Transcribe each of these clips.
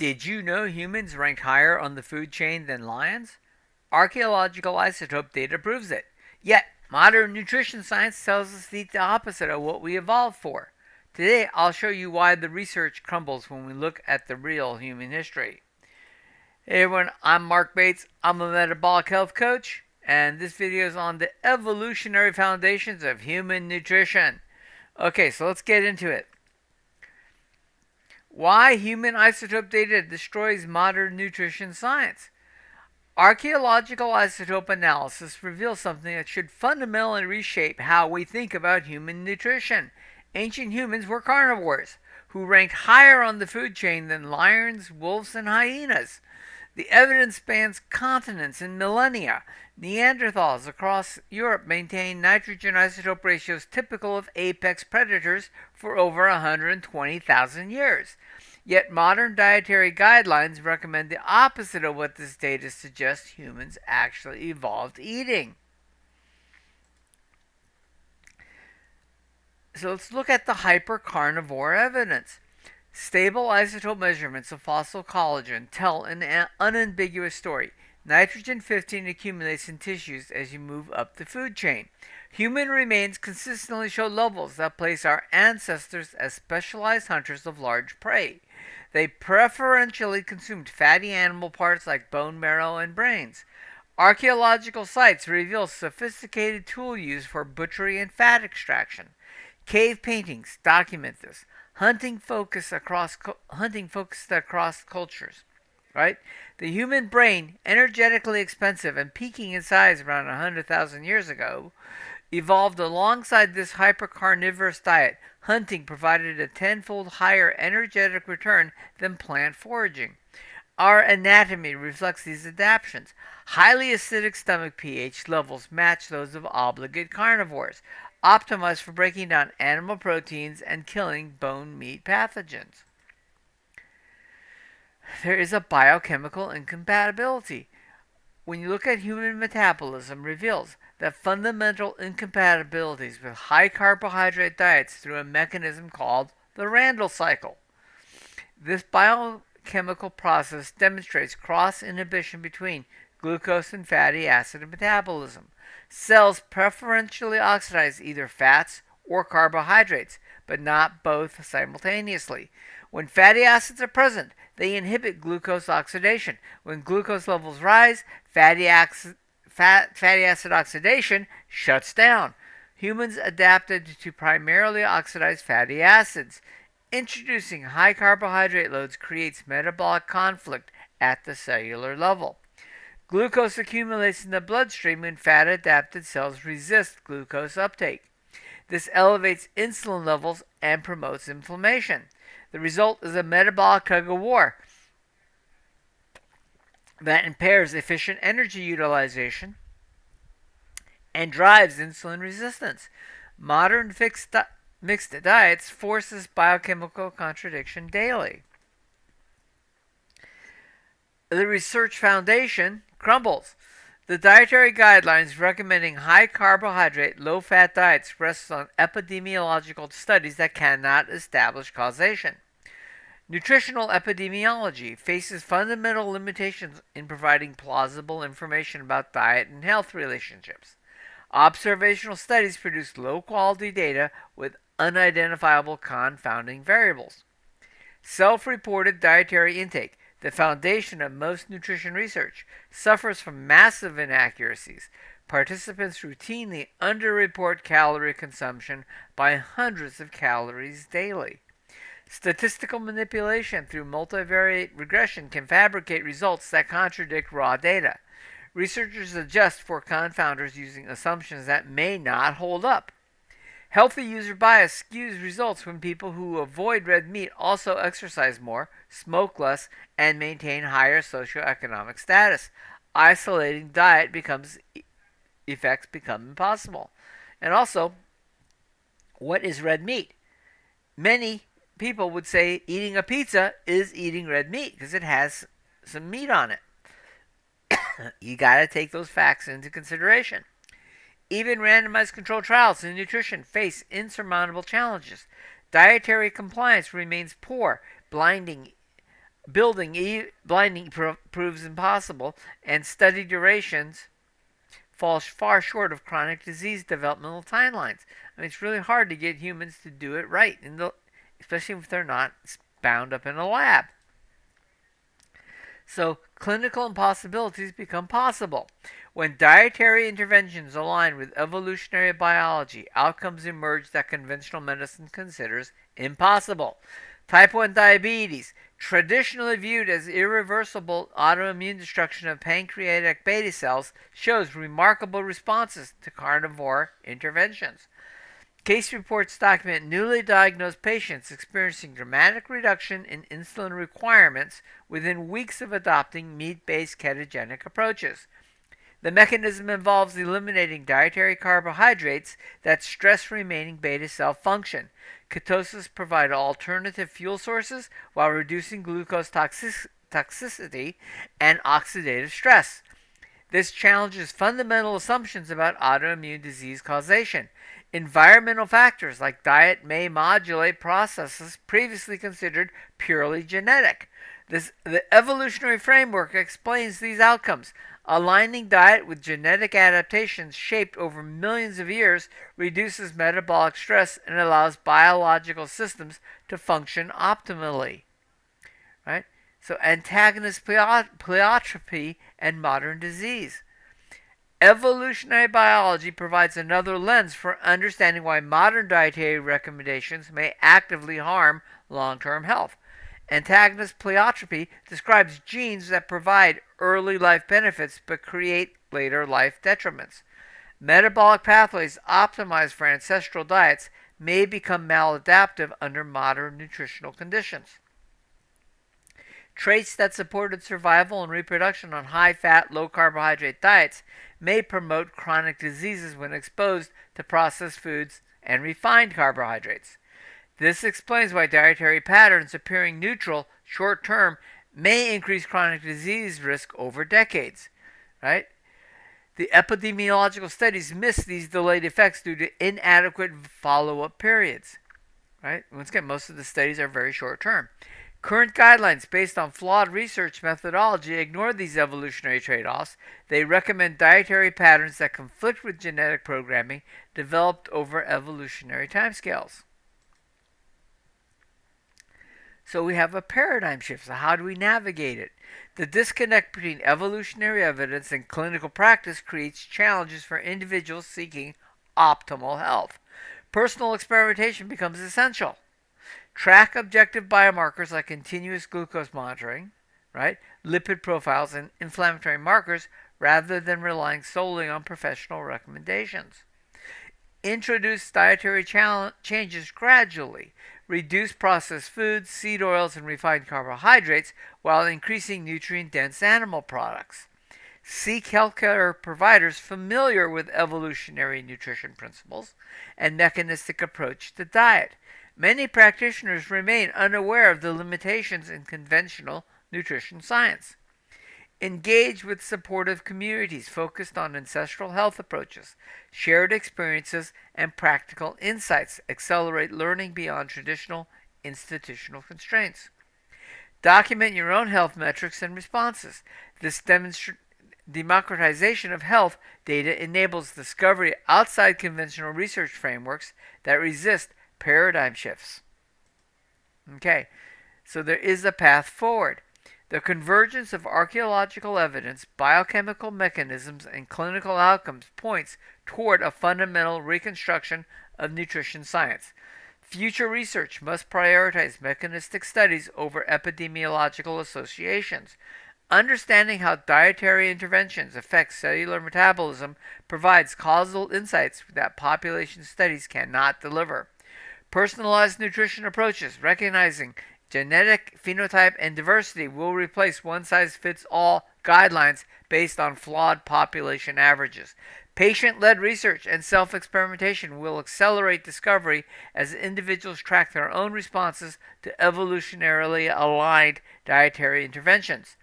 Did you know humans rank higher on the food chain than lions? Archaeological isotope data proves it. Yet, modern nutrition science tells us the opposite of what we evolved for. Today, I'll show you why the research crumbles when we look at the real human history. Hey everyone, I'm Mark Bates. I'm a metabolic health coach, and this video is on the evolutionary foundations of human nutrition. Okay, so let's get into it. Why human isotope data destroys modern nutrition science. Archaeological isotope analysis reveals something that should fundamentally reshape how we think about human nutrition. Ancient humans were carnivores, who ranked higher on the food chain than lions, wolves, and hyenas. The evidence spans continents and millennia. Neanderthals across Europe maintained nitrogen isotope ratios typical of apex predators for over 120,000 years. Yet modern dietary guidelines recommend the opposite of what this data suggests humans actually evolved eating. So let's look at the hypercarnivore evidence. Stable isotope measurements of fossil collagen tell an unambiguous story. Nitrogen-15 accumulates in tissues as you move up the food chain. Human remains consistently show levels that place our ancestors as specialized hunters of large prey. They preferentially consumed fatty animal parts like bone marrow and brains. Archaeological sites reveal sophisticated tool use for butchery and fat extraction. Cave paintings document this. Hunting focused across cultures, right? The human brain, energetically expensive and peaking in size around 100,000 years ago, evolved alongside this hypercarnivorous diet. Hunting provided a tenfold higher energetic return than plant foraging. Our anatomy reflects these adaptations. Highly acidic stomach pH levels match those of obligate carnivores, optimized for breaking down animal proteins and killing bone meat pathogens. There is a biochemical incompatibility. When you look at human metabolism, reveals that fundamental incompatibilities with high-carbohydrate diets through a mechanism called the Randle cycle. This biochemical process demonstrates cross-inhibition between glucose and fatty acid metabolism. Cells preferentially oxidize either fats or carbohydrates, but not both simultaneously. When fatty acids are present, they inhibit glucose oxidation. When glucose levels rise, fatty acid oxidation shuts down. Humans adapted to primarily oxidize fatty acids. Introducing high carbohydrate loads creates metabolic conflict at the cellular level. Glucose accumulates in the bloodstream when fat-adapted cells resist glucose uptake. This elevates insulin levels and promotes inflammation. The result is a metabolic tug-of-war that impairs efficient energy utilization and drives insulin resistance. Modern mixed diets forces biochemical contradiction daily. The research foundation crumbles. The dietary guidelines recommending high carbohydrate, low fat diets rests on epidemiological studies that cannot establish causation. Nutritional epidemiology faces fundamental limitations in providing plausible information about diet and health relationships. Observational studies produce low quality data with unidentifiable confounding variables. Self-reported dietary intake, the foundation of most nutrition research, suffers from massive inaccuracies. Participants routinely underreport calorie consumption by hundreds of calories daily. Statistical manipulation through multivariate regression can fabricate results that contradict raw data. Researchers adjust for confounders using assumptions that may not hold up. Healthy user bias skews results when people who avoid red meat also exercise more, smoke less, and maintain higher socioeconomic status. Isolating diet effects become impossible. And also, what is red meat? Many people would say eating a pizza is eating red meat because it has some meat on it. You gotta take those facts into consideration. Even randomized controlled trials in nutrition face insurmountable challenges. Dietary compliance remains poor, blinding blinding proves impossible, and study durations falls far short of chronic disease developmental timelines. I mean, it's really hard to get humans to do it right, especially if they're not bound up in a lab. So clinical impossibilities become possible. When dietary interventions align with evolutionary biology, outcomes emerge that conventional medicine considers impossible. Type 1 diabetes, traditionally viewed as irreversible autoimmune destruction of pancreatic beta cells, shows remarkable responses to carnivore interventions. Case reports document newly diagnosed patients experiencing dramatic reduction in insulin requirements within weeks of adopting meat-based ketogenic approaches. The mechanism involves eliminating dietary carbohydrates that stress remaining beta cell function. Ketosis provides alternative fuel sources while reducing glucose toxicity and oxidative stress. This challenges fundamental assumptions about autoimmune disease causation. Environmental factors like diet may modulate processes previously considered purely genetic. The evolutionary framework explains these outcomes. Aligning diet with genetic adaptations shaped over millions of years reduces metabolic stress and allows biological systems to function optimally. Right? So, antagonist pleiotropy and modern disease. Evolutionary biology provides another lens for understanding why modern dietary recommendations may actively harm long-term health. Antagonist pleiotropy describes genes that provide early life benefits but create later life detriments. Metabolic pathways optimized for ancestral diets may become maladaptive under modern nutritional conditions. Traits that supported survival and reproduction on high-fat, low-carbohydrate diets may promote chronic diseases when exposed to processed foods and refined carbohydrates. This explains why dietary patterns appearing neutral short-term may increase chronic disease risk over decades. Right? The epidemiological studies miss these delayed effects due to inadequate follow-up periods. Right? Once again, most of the studies are very short-term. Current guidelines based on flawed research methodology ignore these evolutionary trade-offs. They recommend dietary patterns that conflict with genetic programming developed over evolutionary timescales. So we have a paradigm shift. So how do we navigate it? The disconnect between evolutionary evidence and clinical practice creates challenges for individuals seeking optimal health. Personal experimentation becomes essential. Track objective biomarkers like continuous glucose monitoring, right, lipid profiles, and inflammatory markers rather than relying solely on professional recommendations. Introduce dietary changes gradually. Reduce processed foods, seed oils, and refined carbohydrates while increasing nutrient-dense animal products. Seek healthcare providers familiar with evolutionary nutrition principles and mechanistic approach to diet. Many practitioners remain unaware of the limitations in conventional nutrition science. Engage with supportive communities focused on ancestral health approaches. Shared experiences and practical insights accelerate learning beyond traditional institutional constraints. Document your own health metrics and responses. This democratization of health data enables discovery outside conventional research frameworks that resist paradigm shifts. Okay, so there is a path forward. The convergence of archaeological evidence, biochemical mechanisms, and clinical outcomes points toward a fundamental reconstruction of nutrition science. Future research must prioritize mechanistic studies over epidemiological associations. Understanding how dietary interventions affect cellular metabolism provides causal insights that population studies cannot deliver. Personalized nutrition approaches, recognizing genetic, phenotype, and diversity, will replace one-size-fits-all guidelines based on flawed population averages. Patient-led research and self-experimentation will accelerate discovery as individuals track their own responses to evolutionarily aligned dietary interventions.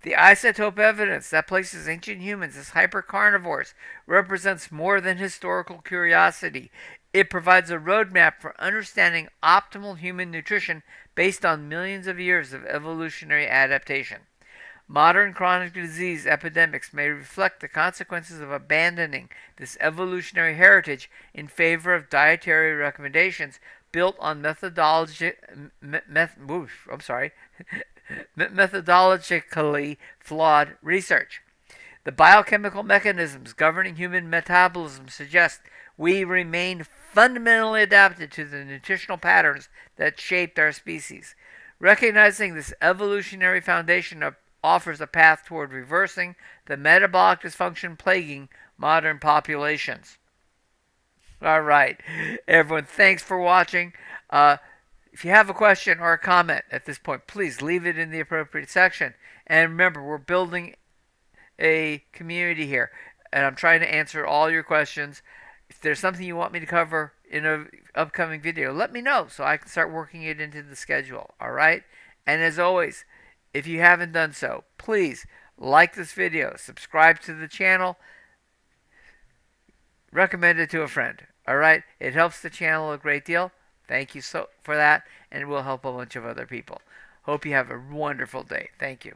The isotope evidence that places ancient humans as hypercarnivores represents more than historical curiosity. It provides a roadmap for understanding optimal human nutrition based on millions of years of evolutionary adaptation. Modern chronic disease epidemics may reflect the consequences of abandoning this evolutionary heritage in favor of dietary recommendations built on methodologically flawed research. The biochemical mechanisms governing human metabolism suggest we remain fundamentally adapted to the nutritional patterns that shaped our species. Recognizing this evolutionary foundation offers a path toward reversing the metabolic dysfunction plaguing modern populations. All right, everyone, thanks for watching. If you have a question or a comment at this point, please leave it in the appropriate section. And remember, we're building a community here, and I'm trying to answer all your questions. If there's something you want me to cover in an upcoming video, let me know so I can start working it into the schedule. All right? And as always, if you haven't done so, please like this video, subscribe to the channel, recommend it to a friend. All right? It helps the channel a great deal. Thank you for that, and it will help a bunch of other people. Hope you have a wonderful day. Thank you.